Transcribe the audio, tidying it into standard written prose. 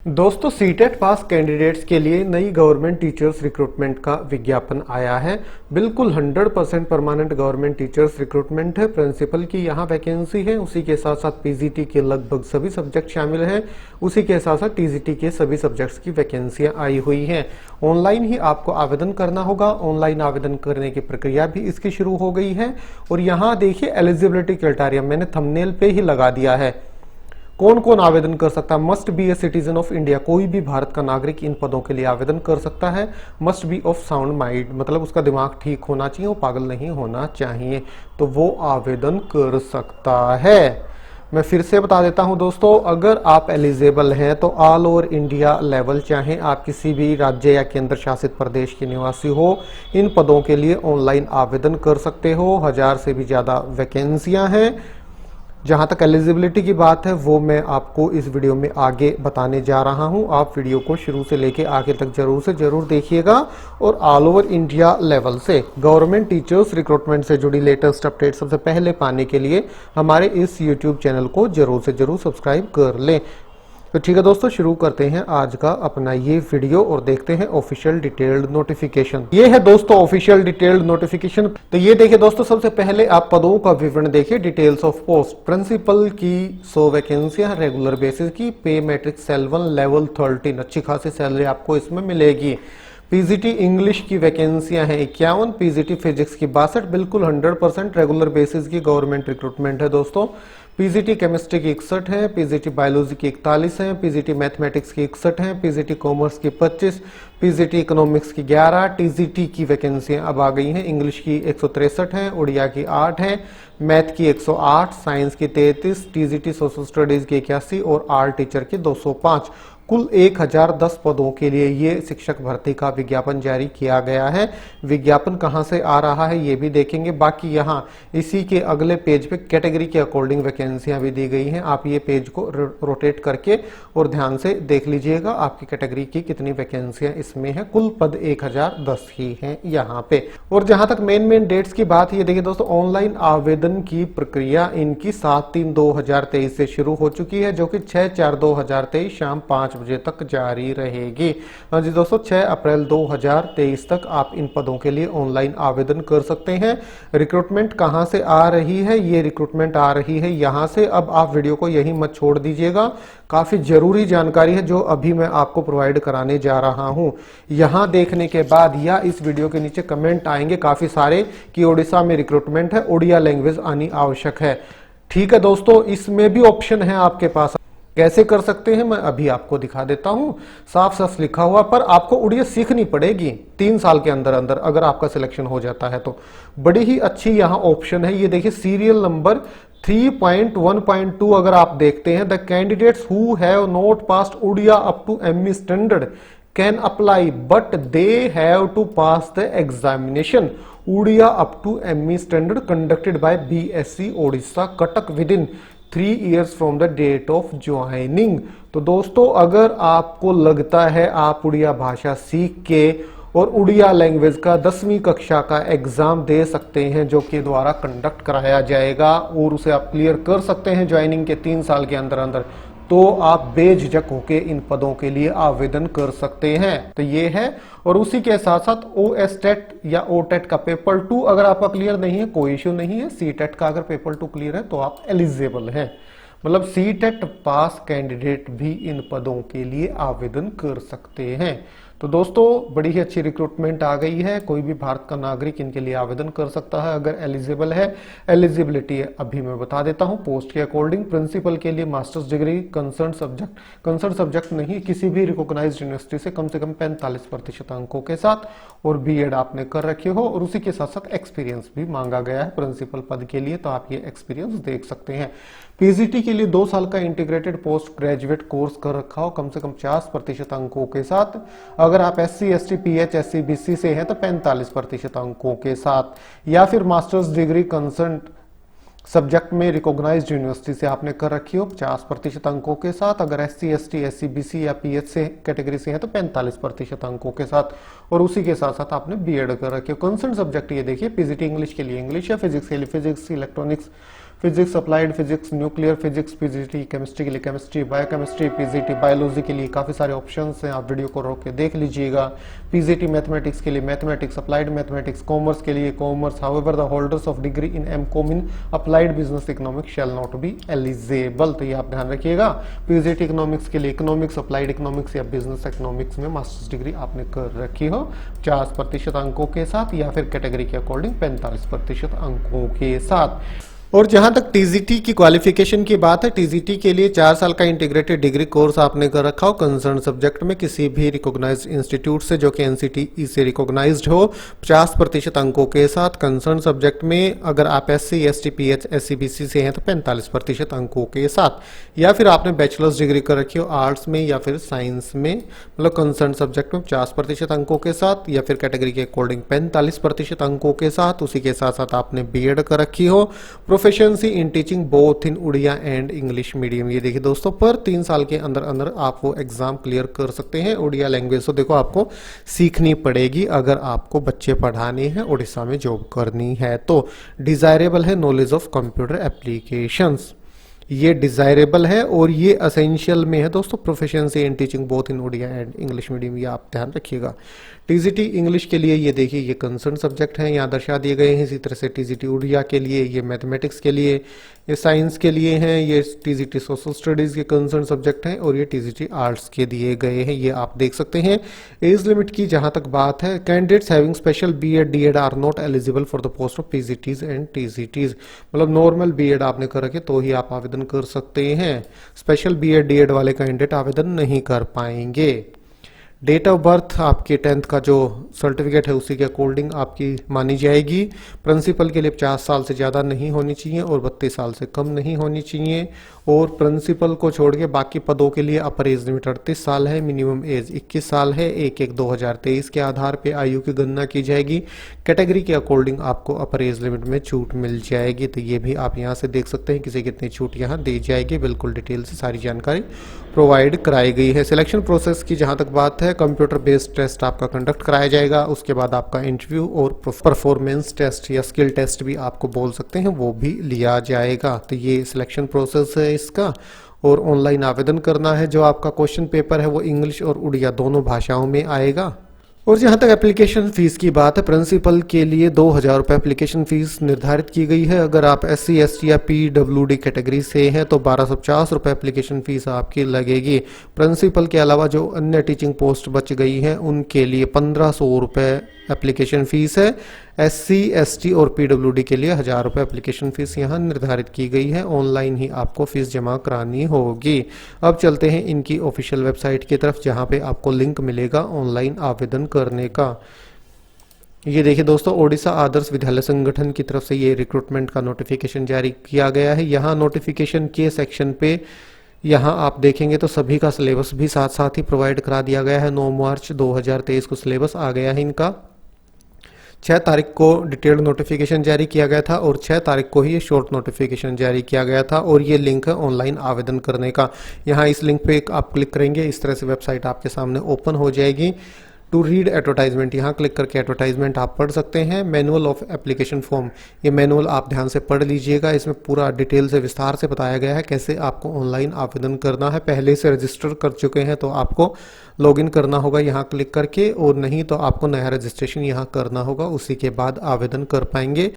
दोस्तों सीटेट पास कैंडिडेट्स के लिए नई गवर्नमेंट टीचर्स रिक्रूटमेंट का विज्ञापन आया है। बिल्कुल 100% परमानेंट गवर्नमेंट टीचर्स रिक्रूटमेंट है। प्रिंसिपल की यहाँ वैकेंसी है, उसी के साथ साथ पीजीटी के लगभग सभी सब्जेक्ट शामिल हैं, उसी के साथ साथ टीजीटी के सभी सब्जेक्ट्स की वैकेंसियां आई हुई हैं। ऑनलाइन ही आपको आवेदन करना होगा। ऑनलाइन आवेदन करने की प्रक्रिया भी इसकी शुरू हो गई है। और यहाँ देखिए एलिजिबिलिटी क्राइटेरिया मैंने थंबनेल पे ही लगा दिया है। कौन कौन आवेदन कर सकता है? Must be a citizen of India, कोई भी भारत का नागरिक इन पदों के लिए आवेदन कर सकता है। Must be of sound mind, मतलब उसका दिमाग ठीक होना चाहिए, वो पागल नहीं होना चाहिए, तो वो आवेदन कर सकता है। मैं फिर से बता देता हूं दोस्तों, अगर आप एलिजिबल हैं तो ऑल ओवर इंडिया लेवल, चाहे आप किसी भी राज्य या केंद्र शासित प्रदेश के निवासी हो, इन पदों के लिए ऑनलाइन आवेदन कर सकते हो। 1000 से भी ज्यादा वैकेंसियां हैं। जहां तक एलिजिबिलिटी की बात है वो मैं आपको इस वीडियो में आगे बताने जा रहा हूं। आप वीडियो को शुरू से लेके आगे तक जरूर से जरूर देखिएगा। और ऑल ओवर इंडिया लेवल से गवर्नमेंट टीचर्स रिक्रूटमेंट से जुड़ी लेटेस्ट अपडेट सबसे पहले पाने के लिए हमारे इस यूट्यूब चैनल को जरूर से जरूर सब्सक्राइब कर लें। तो ठीक है दोस्तों, शुरू करते हैं आज का अपना ये वीडियो और देखते हैं ऑफिशियल डिटेल्ड नोटिफिकेशन। ये है दोस्तों ऑफिशियल डिटेल्ड नोटिफिकेशन। तो ये देखिए दोस्तों, सबसे पहले आप पदों का विवरण देखिए। डिटेल्स ऑफ पोस्ट, प्रिंसिपल की 100 वैकेंसियां रेगुलर बेसिस की, पे मैट्रिक सेल 1 लेवल 13, अच्छी खासी सैलरी आपको इसमें मिलेगी। पीजीटी इंग्लिश की वैकेंसियां हैं 51, पीजीटी फिजिक्स की 62, बिल्कुल 100% रेगुलर बेसिस की गवर्नमेंट रिक्रूटमेंट है दोस्तों। पीजीटी केमिस्ट्री की 61 है, पीजीटी बायोलॉजी की 41 है, पीजीटी मैथमेटिक्स की 61 है, पीजीटी कॉमर्स की 25, पीजीटी इकोनॉमिक्स की 11, टीजीटी की वैकेंसियां अब आ गई हैं। इंग्लिश की 163 है, उड़िया की 8 है, मैथ की 108, साइंस की 33, टीजीटी सोशल स्टडीज की 81 और आर्ट टीचर की 205। कुल 1010 पदों के लिए ये शिक्षक भर्ती का विज्ञापन जारी किया गया है। विज्ञापन कहां से आ रहा है ये भी देखेंगे। बाकी यहाँ इसी के अगले पेज पे कैटेगरी के अकॉर्डिंग वैकेंसियां भी दी गई हैं। आप ये पेज को रोटेट करके और ध्यान से देख लीजिएगा आपकी कैटेगरी की कितनी वैकेंसियां इसमें है। कुल पद 1010 ही हैं यहाँ पे। और जहां तक मेन डेट्स की बात, ये देखिए दोस्तों, ऑनलाइन आवेदन की प्रक्रिया इनकी 7/3/2023 से शुरू हो चुकी है, जो कि 6/4/2023 शाम 5 बजे तक जारी रहेगी। हाँ जी दोस्तों, 6 अप्रैल 2023 तक आप इन पदों के लिए ऑनलाइन आवेदन कर सकते हैं। रिक्रूटमेंट कहां से आ रही है? ये रिक्रूटमेंट आ रही है यहां से। अब आप वीडियो को यहीं मत छोड़ दीजिएगा, काफी जरूरी जानकारी है जो अभी मैं आपको प्रोवाइड कराने जा रहा हूं। यहां देखने के बाद या इस वीडियो के नीचे कमेंट आएंगे काफी सारे कि ओडिशा में रिक्रूटमेंट है, ओडिया लैंग्वेज आनी आवश्यक है। ठीक है दोस्तों, इसमें भी ऑप्शन है आपके पास। कैसे कर सकते हैं मैं अभी आपको दिखा देता हूं। साफ साफ लिखा हुआ, पर आपको उड़िया सीखनी पड़ेगी 3 साल के अंदर अंदर, अगर आपका सिलेक्शन हो जाता है तो। बड़ी ही अच्छी यहां ऑप्शन है। ये देखिए सीरियल नंबर 3.1.2 अगर आप देखते हैं, the candidates who have not passed Odia up to ME standard can apply but they have to pass the examination Odia up to ME standard conducted by BSC Odisha Cuttack within 3 years from the date of joining. तो दोस्तों, अगर आपको लगता है आप उड़िया भाषा सीख के और उड़िया लैंग्वेज का 10वीं कक्षा का एग्जाम दे सकते हैं, जो कि द्वारा कंडक्ट कराया जाएगा, और उसे आप क्लियर कर सकते हैं ज्वाइनिंग के 3 साल के अंदर अंदर, तो आप बेझिझक होके इन पदों के लिए आवेदन कर सकते हैं। तो ये है। और उसी के साथ साथ ओएसटेट या ओटेट का पेपर 2 अगर आपका क्लियर नहीं है, कोई इश्यू नहीं है। सीटेट का अगर पेपर 2 क्लियर है तो आप एलिजिबल हैं। मतलब सीटेट पास कैंडिडेट भी इन पदों के लिए आवेदन कर सकते हैं। तो दोस्तों, बड़ी ही अच्छी रिक्रूटमेंट आ गई है। कोई भी भारत का नागरिक इनके लिए आवेदन कर सकता है अगर एलिजिबल है। एलिजिबिलिटी अभी मैं बता देता हूं। पोस्ट के अकॉर्डिंग प्रिंसिपल के लिए मास्टर्स डिग्री कंसर्न सब्जेक्ट नहीं, किसी भी रिकॉग्नाइज्ड यूनिवर्सिटी से कम 45% अंकों के साथ, और बीएड आपने कर रखे हो, और उसी के साथ साथ एक्सपीरियंस भी मांगा गया है प्रिंसिपल पद के लिए, तो आप ये एक्सपीरियंस देख सकते हैं। पीजीटी के लिए 2 साल का इंटीग्रेटेड पोस्ट ग्रेजुएट कोर्स कर रखा हो कम से कम 50% अंकों के साथ। अगर आप SC ST PH SC BC से हैं तो 45% अंकों के साथ, या फिर मास्टर्स डिग्री कंसर्न सब्जेक्ट में रिकॉग्नाइज्ड यूनिवर्सिटी से आपने कर रखी हो 50% अंकों के साथ। अगर SC ST SC BC या PH से कैटेगरी से है तो 45% अंकों के साथ, और उसी के साथ साथ आपने बीएड कर रखी हो। कंसर्न सब्जेक्ट ये देखिए, पीजीटी इंग्लिश के लिए इंग्लिश है, फिजिक्स के लिए physics, electronics physics, applied physics, nuclear physics, PGT chemistry के लिए केमिस्ट्री, बायोकेमिस्ट्री, पीजीटी बायोलॉजी के लिए काफ़ी सारे ऑप्शंस हैं, आप वीडियो को रोक के देख लीजिएगा। पीजीटी मैथमेटिक्स के लिए मैथमेटिक्स, अप्लाइड मैथमेटिक्स, कॉमर्स के लिए commerce, however the holders of degree in MCom in applied business economics shall not be eligible. तो ये आप ध्यान रखिएगा, पीजीटी इकोनॉमिक्स के लिए इकोनॉमिक्स, अप्लाइड इकोनॉमिक्स या बिजनेस इकोनॉमिक्स में मास्टर्स डिग्री आपने कर रखी हो 50% अंकों के साथ, या फिर कैटेगरी के अकॉर्डिंग 45% अंकों के साथ। और जहां तक टीजीटी की क्वालिफिकेशन की बात है, टीजीटी के लिए 4 साल का इंटीग्रेटेड डिग्री कोर्स आपने कर रखा हो कंसर्न सब्जेक्ट में किसी भी रिकॉग्नाइज्ड इंस्टीट्यूट से जो कि एनसीटीई से रिकॉग्नाइज्ड हो, 50% अंकों के साथ। कंसर्न सब्जेक्ट में अगर आप एससी, एसटी, पीएच, एससीबीसी से हैं तो 45% अंकों के साथ, या फिर आपने बैचलर्स डिग्री कर रखी हो आर्ट्स में या फिर साइंस में, मतलब कंसर्न सब्जेक्ट में 50% अंकों के साथ, या फिर कैटेगरी के अकॉर्डिंग 45% अंकों के साथ। उसी के साथ साथ आपने बीएड कर रखी हो, proficiency in teaching both in Odia and English medium. ये देखिए दोस्तों, पर 3 साल के अंदर अंदर आप वो एग्जाम क्लियर कर सकते हैं। उड़िया लैंग्वेज तो देखो आपको सीखनी पड़ेगी अगर आपको बच्चे पढ़ाने हैं, उड़ीसा में जॉब करनी है तो। डिजायरेबल है नॉलेज ऑफ कंप्यूटर एप्लीकेशंस, ये डिजायरेबल है और ये असेंशियल में है दोस्तों, proficiency in teaching both in Odia and English medium, ये आप ध्यान रखिएगा। टीजीटी इंग्लिश के लिए ये देखिए ये कंसर्न सब्जेक्ट हैं यहाँ दर्शा दिए गए हैं। इसी तरह से टीजीटी उड़िया के लिए ये मैथमेटिक्स के लिए, ये साइंस के लिए हैं, ये टीजीटी सोशल स्टडीज के कंसर्न सब्जेक्ट हैं, और ये टीजीटी आर्ट्स के दिए गए हैं, ये आप देख सकते हैं। एज लिमिट की जहां तक बात है, candidates having special BEd DEd are not eligible for the post of PGTs and TGTs, मतलब नॉर्मल बीएड आपने कर रखे तो ही आप आवेदन कर सकते हैं, स्पेशल बीएड डीएड वाले कैंडिडेट आवेदन नहीं कर पाएंगे। डेट ऑफ बर्थ आपके 10th का जो सर्टिफिकेट है उसी के अकॉर्डिंग आपकी मानी जाएगी। प्रिंसिपल के लिए 50 साल से ज़्यादा नहीं होनी चाहिए और 32 साल से कम नहीं होनी चाहिए, और प्रिंसिपल को छोड़ के बाकी पदों के लिए अपर एज लिमिट 38 साल है, मिनिमम एज 21 साल है। 1/1/2023 के आधार पे आयु की गणना की जाएगी। कैटेगरी के अकॉर्डिंग आपको अपर एज लिमिट में छूट मिल जाएगी, तो ये भी आप यहाँ से देख सकते हैं किसी कितनी छूट यहाँ दी जाएगी, बिल्कुल डिटेल से सारी जानकारी प्रोवाइड कराई गई है। सिलेक्शन प्रोसेस की जहाँ तक बात है, कंप्यूटर बेस्ड टेस्ट आपका कंडक्ट कराया जाएगा, उसके बाद आपका इंटरव्यू और परफॉर्मेंस टेस्ट या स्किल टेस्ट भी आपको बोल सकते हैं वो भी लिया जाएगा। तो ये सिलेक्शन प्रोसेस है इसका, और ऑनलाइन आवेदन करना है। जो आपका क्वेश्चन पेपर है वो इंग्लिश और उड़िया दोनों भाषाओं में आएगा। और जहां तक एप्लीकेशन फीस की बात है, प्रिंसिपल के लिए 2000 रुपये एप्लीकेशन फीस निर्धारित की गई है। अगर आप SC ST या PWD कैटेगरी से हैं तो 1250 रुपये एप्लीकेशन फीस आपकी लगेगी। प्रिंसिपल के अलावा जो अन्य टीचिंग पोस्ट बच गई हैं उनके लिए 1500 रुपये एप्लीकेशन फीस है। SC ST और PWD के लिए 1000 रुपये एप्लीकेशन फीस यहाँ निर्धारित की गई है। ऑनलाइन ही आपको फीस जमा करानी होगी। अब चलते हैं इनकी ऑफिशियल वेबसाइट की तरफ, जहाँ पे आपको लिंक मिलेगा ऑनलाइन आवेदन करने का। ये देखिए दोस्तों, ओडिशा आदर्श विद्यालय संगठन की तरफ से ये रिक्रूटमेंट का नोटिफिकेशन जारी किया गया है। यहाँ नोटिफिकेशन के सेक्शन पे यहाँ आप देखेंगे तो सभी का सिलेबस भी साथ साथ ही प्रोवाइड करा दिया गया है। 9 मार्च 2023 को सिलेबस आ गया है इनका। 6 तारीख को डिटेल्ड नोटिफिकेशन जारी किया गया था और 6 तारीख को ही ये शॉर्ट नोटिफिकेशन जारी किया गया था। और ये लिंक है ऑनलाइन आवेदन करने का। यहाँ इस लिंक पे आप क्लिक करेंगे, इस तरह से वेबसाइट आपके सामने ओपन हो जाएगी। टू रीड एडवर्टाइजमेंट, यहाँ क्लिक करके एडवर्टाइजमेंट आप पढ़ सकते हैं। मैनुअल ऑफ एप्लीकेशन फॉर्म, ये मैनुअल आप ध्यान से पढ़ लीजिएगा। इसमें पूरा डिटेल से विस्तार से बताया गया है कैसे आपको ऑनलाइन आवेदन करना है। पहले से रजिस्टर कर चुके हैं तो आपको लॉगिन करना होगा यहाँ क्लिक करके, और नहीं तो आपको नया रजिस्ट्रेशन यहाँ करना होगा, उसी के बाद आवेदन कर पाएंगे।